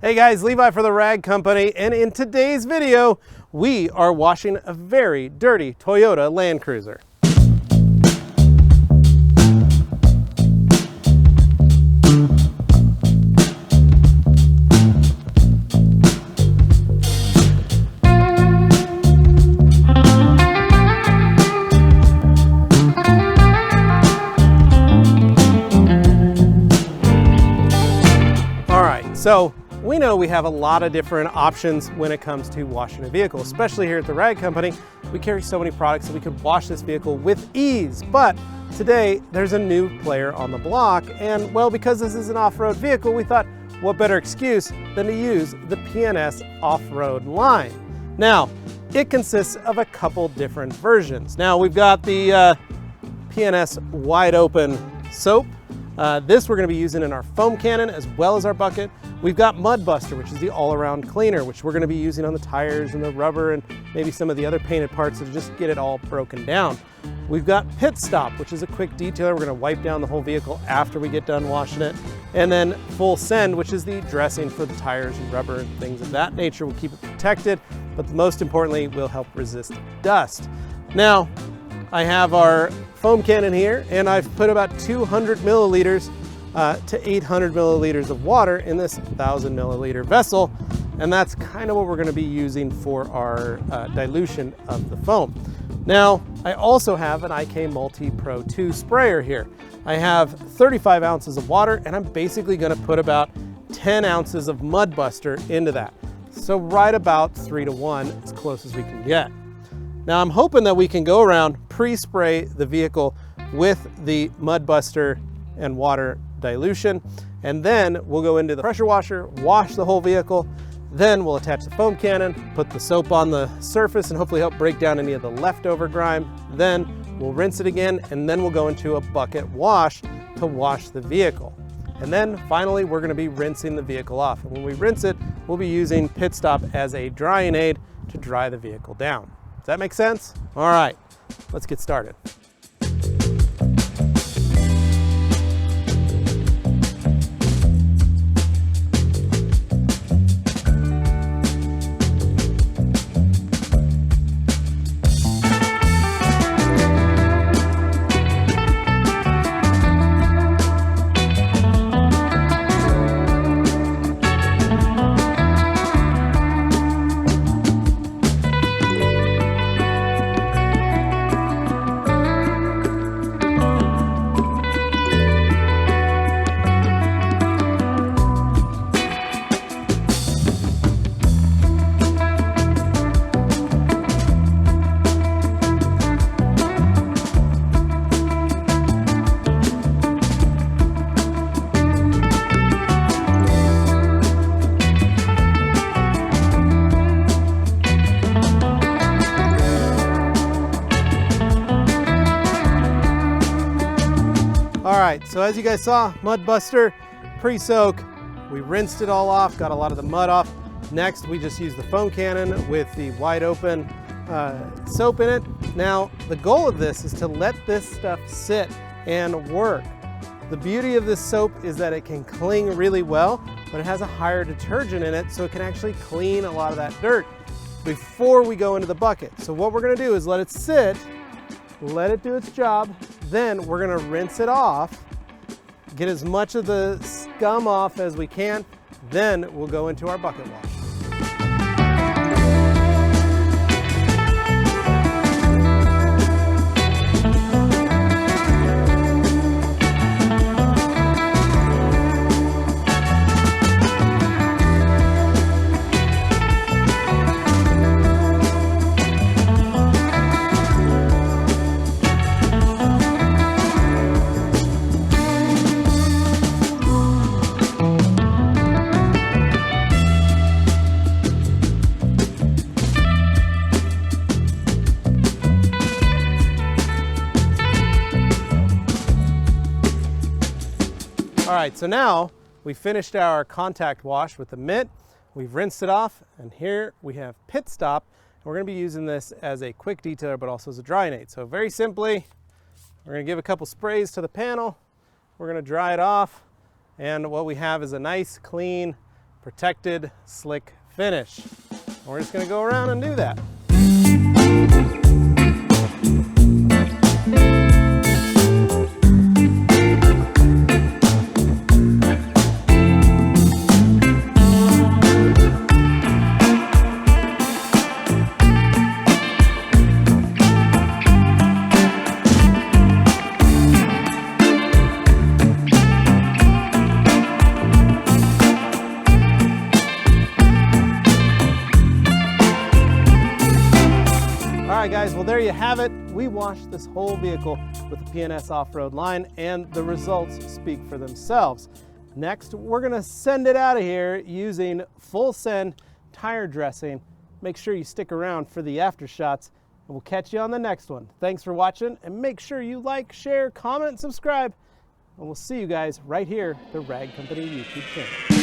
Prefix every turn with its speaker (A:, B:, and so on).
A: Hey guys, Levi for the Rag Company, and in today's video, we are washing a very dirty Toyota Land Cruiser. All right, so we know we have a lot of different options when it comes to washing a vehicle, especially here at the Rag Company. We carry so many products that we could wash this vehicle with ease. But today there's a new player on the block, and well, because this is an off-road vehicle, we thought what better excuse than to use the P&S Off Road line. Now, it consists of a couple different versions. Now, we've got the P&S Wide Open Soap. This we're going to be using in our foam cannon as well as our bucket. We've got Mud Buster, which is the all-around cleaner, which we're going to be using on the tires and the rubber and maybe some of the other painted parts to just get it all broken down. We've got Pit Stop, which is a quick detailer. We're going to wipe down the whole vehicle after we get done washing it. And then Full Send, which is the dressing for the tires and rubber and things of that nature. Will keep it protected, but most importantly, will help resist dust. Now, I have our foam cannon here, and I've put about 200 milliliters to 800 milliliters of water in this 1,000 milliliter vessel, and that's kind of what we're going to be using for our dilution of the foam. Now, I also have an IK Multi Pro 2 sprayer here. I have 35 ounces of water, and I'm basically going to put about 10 ounces of Mud Buster into that. So right about 3 to 1, as close as we can get. Now I'm hoping that we can go around, pre-spray the vehicle with the Mud Buster and water dilution, and then we'll go into the pressure washer, wash the whole vehicle, then we'll attach the foam cannon, put the soap on the surface and hopefully help break down any of the leftover grime. Then we'll rinse it again, and then we'll go into a bucket wash to wash the vehicle. And then finally, we're going to be rinsing the vehicle off. And when we rinse it, we'll be using Pit Stop as a drying aid to dry the vehicle down. Does that make sense? All right, let's get started. All right, so as you guys saw, Mud Buster, pre-soak, we rinsed it all off, got a lot of the mud off. Next, we just used the foam cannon with the Wide Open soap in it. Now, the goal of this is to let this stuff sit and work. The beauty of this soap is that it can cling really well, but it has a higher detergent in it, so it can actually clean a lot of that dirt before we go into the bucket. So what we're gonna do is let it sit, let it do its job, then we're gonna rinse it off, get as much of the scum off as we can, then we'll go into our bucket wash. All right, so now we finished our contact wash with the mitt. We've rinsed it off, and here we have Pit Stop. And we're gonna be using this as a quick detailer, but also as a drying aid. So very simply, we're gonna give a couple sprays to the panel. We're gonna dry it off, and what we have is a nice, clean, protected slick finish. We're just gonna go around and do that. All right, guys, well, there you have it. We washed this whole vehicle with the P&S Off Road line, and the results speak for themselves. Next, we're gonna send it out of here using full send tire dressing. Make sure you stick around for the after shots, and we'll catch you on the next one. Thanks for watching, and make sure you like, share, comment, and subscribe, and we'll see you guys right here at the Rag Company YouTube channel.